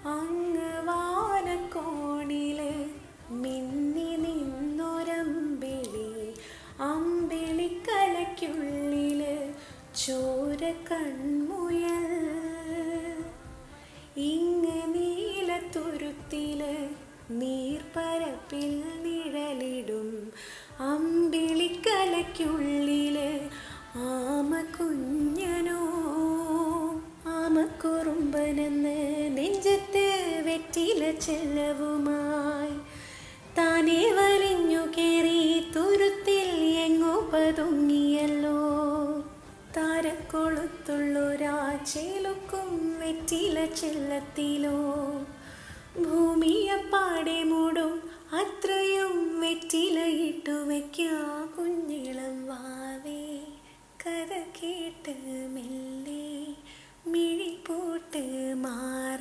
അങ്ങ് വാനക്കോണില് മിന്നി നിന്നൊരമ്പിളി, അമ്പിളിക്കലയ്ക്കുള്ളില് ചോര കൺമുയൽ. ഇങ്ങ് നീലത്തുരുത്തില് നീർപ്പരപ്പിൽ നിഴലിടും അമ്പിളിക്കലയ്ക്കുള്ളില് ആമക്കുഞ്ഞനോ. ആമക്കുറുമ്പനെന്ന് നെഞ്ചത്ത് വെറ്റില ചെല്ലവുമായി താനേ വലിഞ്ഞു കേറി തുരുത്തിൽ എങ്ങോ പതുങ്ങിയല്ലോ. താരക്കൊളുത്തുള്ളൊരാ ചേലുക്കും വെറ്റില ചെല്ലത്തിലോ. ഭൂമിയപ്പാടെ മൂടും അത്രയും വെറ്റിലയിട്ടു വയ്ക്കാ കുഞ്ഞിളം വാവേ. കഥ കേട്ട് മെല്ലെ മിഴിപ്പൂട്ട് മാറി.